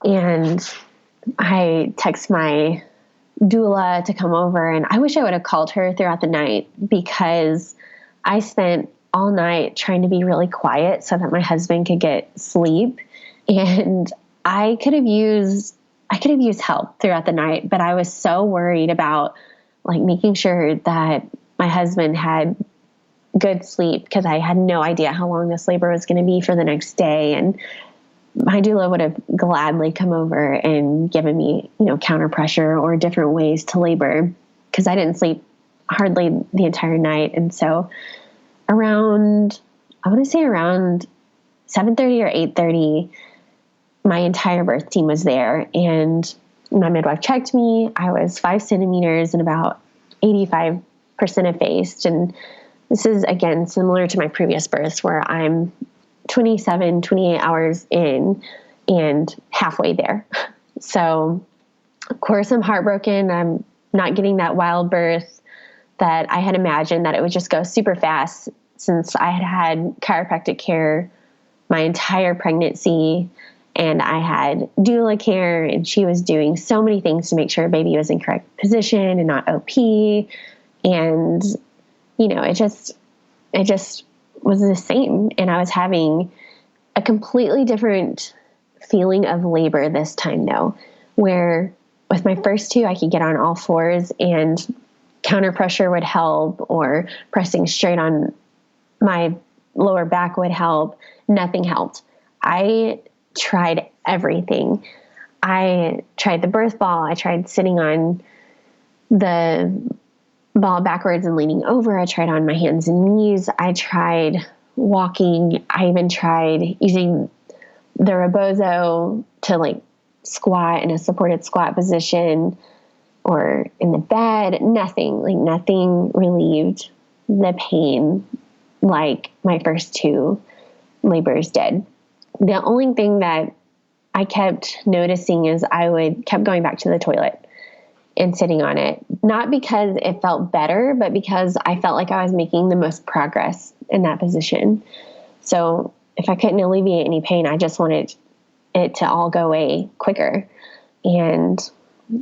Speaker 7: And I text my doula to come over, and I wish I would have called her throughout the night, because I spent all night trying to be really quiet so that my husband could get sleep. And I could have used help throughout the night, but I was so worried about like making sure that my husband had good sleep, because I had no idea how long this labor was going to be for the next day. And my doula would have gladly come over and given me, counter pressure or different ways to labor, because I didn't sleep hardly the entire night. And so around 7:30 or 8:30, my entire birth team was there, and my midwife checked me. I was 5 centimeters and about 85% effaced. And this is, again, similar to my previous births, where I'm 27, 28 hours in and halfway there. So, of course, I'm heartbroken. I'm not getting that wild birth that I had imagined, that it would just go super fast, since I had chiropractic care my entire pregnancy, and I had doula care, and she was doing so many things to make sure baby was in correct position and not OP. And, it just was the same. And I was having a completely different feeling of labor this time, though, where with my first two, I could get on all fours and counter pressure would help, or pressing straight on my lower back would help. Nothing helped. I tried everything. I tried the birth ball. I tried sitting on the ball backwards and leaning over. I tried on my hands and knees. I tried walking. I even tried using the rebozo to like squat in a supported squat position or in the bed. Nothing relieved the pain like my first two labors did. The only thing that I kept noticing is I kept going back to the toilet and sitting on it, not because it felt better, but because I felt like I was making the most progress in that position. So if I couldn't alleviate any pain, I just wanted it to all go away quicker. And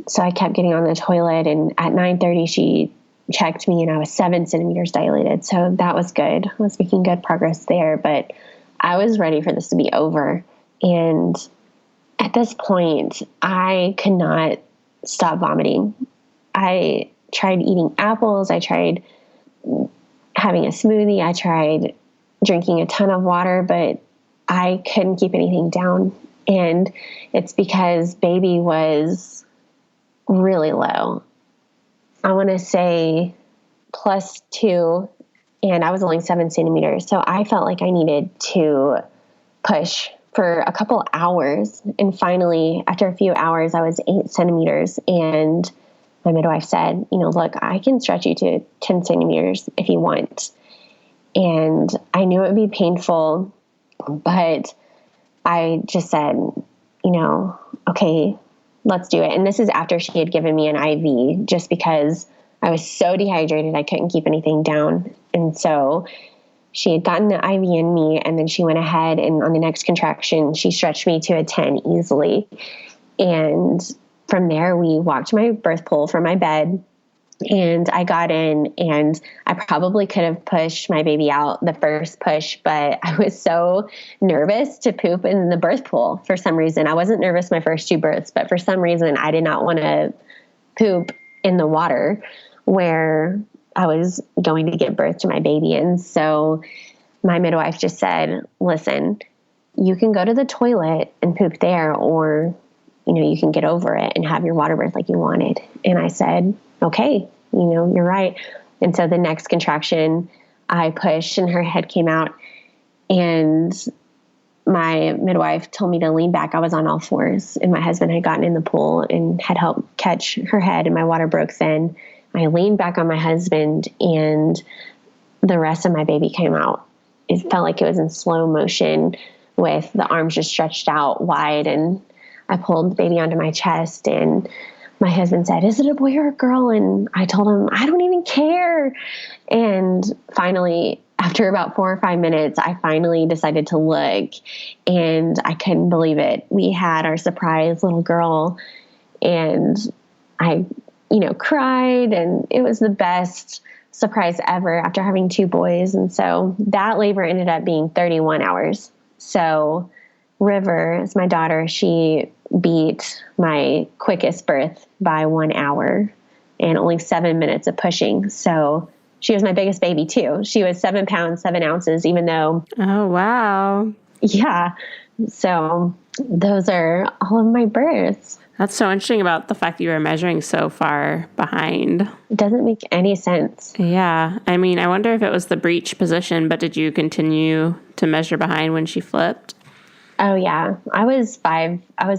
Speaker 7: so I kept getting on the toilet, and at 9:30, she checked me and I was 7 centimeters dilated. So that was good. I was making good progress there, but I was ready for this to be over. And at this point, I could not stop vomiting. I tried eating apples. I tried having a smoothie. I tried drinking a ton of water, but I couldn't keep anything down. And it's because baby was really low. I want to say +2, and I was only 7 centimeters. So I felt like I needed to push for a couple hours. And finally, after a few hours, I was 8 centimeters. And my midwife said, look, I can stretch you to 10 centimeters if you want. And I knew it would be painful, but I just said, okay, let's do it. And this is after she had given me an IV, just because I was so dehydrated, I couldn't keep anything down. And so she had gotten the IV in me, and then she went ahead and on the next contraction, she stretched me to a 10 easily. And from there, we walked to my birth pool from my bed, and I got in, and I probably could have pushed my baby out the first push, but I was so nervous to poop in the birth pool for some reason. I wasn't nervous my first two births, but for some reason, I did not want to poop in the water where I was going to give birth to my baby. And so my midwife just said, listen, you can go to the toilet and poop there, or, you can get over it and have your water birth like you wanted. And I said, okay, you're right. And so the next contraction, I pushed and her head came out, and my midwife told me to lean back. I was on all fours, and my husband had gotten in the pool and had helped catch her head, and my water broke then. I leaned back on my husband, and the rest of my baby came out. It felt like it was in slow motion with the arms just stretched out wide, and I pulled the baby onto my chest, and my husband said, is it a boy or a girl? And I told him, I don't even care. And finally, after about 4 or 5 minutes, I finally decided to look, and I couldn't believe it. We had our surprise little girl, and I, cried, and it was the best surprise ever after having 2 boys. And so that labor ended up being 31 hours. So River is my daughter. She beat my quickest birth by 1 hour and only 7 minutes of pushing. So she was my biggest baby too. She was 7 pounds, 7 ounces, even though.
Speaker 6: Oh, wow.
Speaker 7: Yeah. So those are all of my births.
Speaker 6: That's so interesting about the fact that you were measuring so far behind.
Speaker 7: It doesn't make any sense.
Speaker 6: Yeah. I mean, I wonder if it was the breech position, but did you continue to measure behind when she flipped?
Speaker 7: Oh, yeah. I was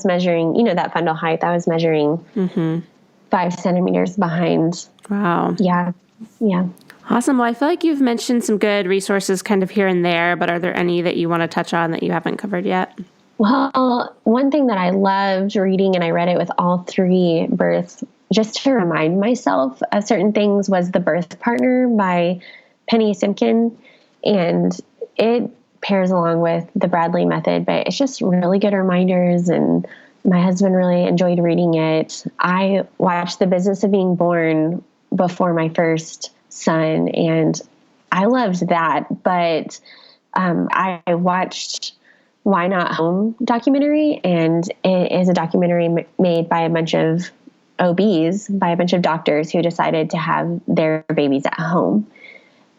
Speaker 7: measuring, that fundal height. I was measuring 5 centimeters behind.
Speaker 6: Wow.
Speaker 7: Yeah. Yeah.
Speaker 6: Awesome. Well, I feel like you've mentioned some good resources kind of here and there, but are there any that you want to touch on that you haven't covered yet?
Speaker 7: Well, one thing that I loved reading, and I read it with all 3 births, just to remind myself of certain things, was The Birth Partner by Penny Simkin. And it pairs along with the Bradley method, but it's just really good reminders. And my husband really enjoyed reading it. I watched The Business of Being Born before my first son, and I loved that. But I watched Why Not Home documentary, and it is a documentary made by a bunch of OBs, by a bunch of doctors who decided to have their babies at home.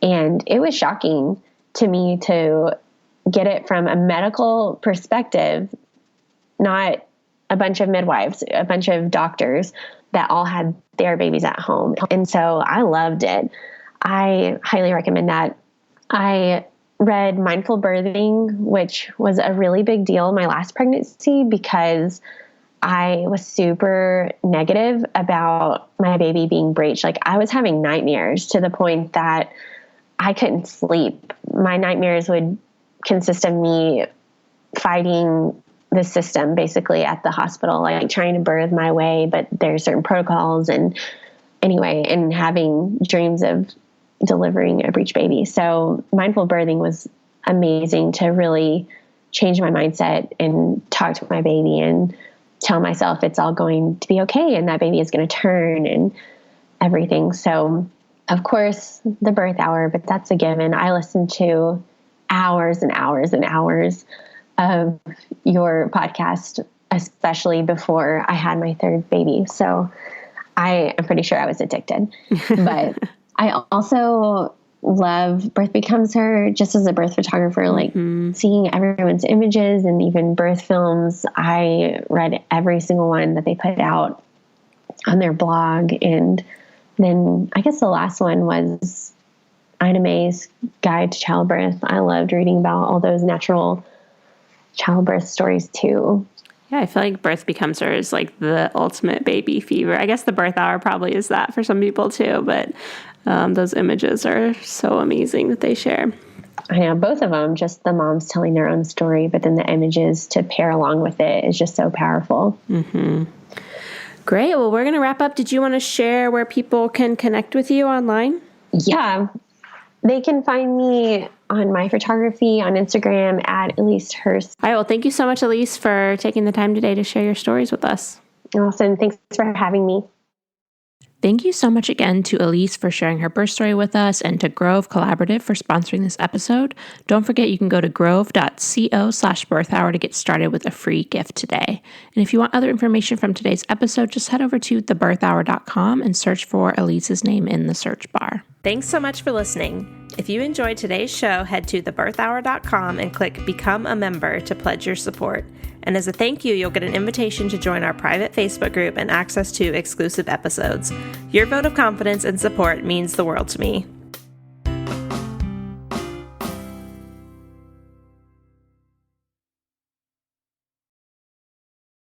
Speaker 7: And it was shocking to me to get it from a medical perspective, not a bunch of midwives, a bunch of doctors that all had their babies at home. And so I loved it. I highly recommend that. I read Mindful Birthing, which was a really big deal in my last pregnancy because I was super negative about my baby being breached. Like, I was having nightmares to the point that I couldn't sleep. My nightmares would consist of me fighting the system basically at the hospital, like trying to birth my way, but there's certain protocols and having dreams of delivering a breech baby. So Mindful Birthing was amazing to really change my mindset and talk to my baby and tell myself it's all going to be okay and that baby is going to turn and everything. So of course the birth hour, but that's a given. I listened to hours and hours and hours of your podcast, especially before I had my third baby. So I am pretty sure I was addicted, but I also love Birth Becomes Her just as a birth photographer, like seeing everyone's images and even birth films. I read every single one that they put out on their blog. And then I guess the last one was Ina May's Guide to Childbirth. I loved reading about all those natural childbirth stories too.
Speaker 6: Yeah, I feel like Birth Becomes Her is like the ultimate baby fever. I guess the birth hour probably is that for some people too, but those images are so amazing that they share.
Speaker 7: I know, both of them, just the moms telling their own story, but then the images to pair along with it is just so powerful.
Speaker 6: Mm-hmm. Great. Well, we're going to wrap up. Did you want to share where people can connect with you online?
Speaker 7: Yeah. They can find me on my photography on Instagram at Elise Hurst.
Speaker 6: All right. Well, thank you so much, Elise, for taking the time today to share your stories with us.
Speaker 7: Awesome. Thanks for having me.
Speaker 6: Thank you so much again to Elise for sharing her birth story with us and to Grove Collaborative for sponsoring this episode. Don't forget you can go to grove.co/birthhour to get started with a free gift today. And if you want other information from today's episode, just head over to thebirthhour.com and search for Elise's name in the search bar. Thanks so much for listening. If you enjoyed today's show, head to thebirthhour.com and click Become a Member to pledge your support. And as a thank you, you'll get an invitation to join our private Facebook group and access to exclusive episodes. Your vote of confidence and support means the world to me.